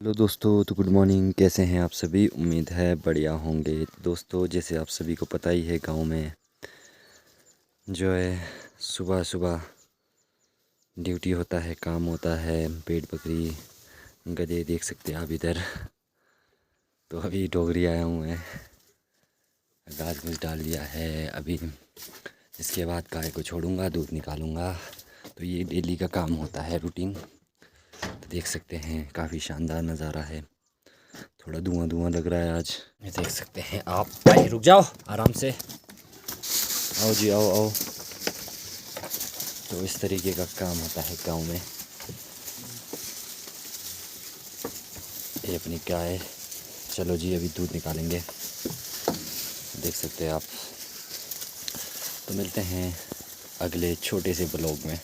Hello दोस्तों, तो good morning. कैसे हैं आप सभी? उम्मीद है बढ़िया होंगे। दोस्तों, जैसे आप सभी को पता ही है, गांव में जो है सुबह सुबह ड्यूटी होता है, काम होता है। भेड़ बकरी गधे देख सकते हैं आप इधर। तो अभी डोगरी आया हूँ मैं, घास घूस डाल दिया है। अभी इसके बाद गाय को छोड़ूंगा, दूध निकालूंगा। तो ये डेली का काम होता है, रूटीन। तो देख सकते हैं काफ़ी शानदार नज़ारा है। थोड़ा धुआं धुआं लग रहा है आज, ये देख सकते हैं आप। भाई रुक जाओ, आराम से आओ जी, आओ आओ। तो इस तरीके का काम होता है गांव में। ये अपनी गाय, चलो जी अभी दूध निकालेंगे, देख सकते हैं आप। तो मिलते हैं अगले छोटे से ब्लॉग में।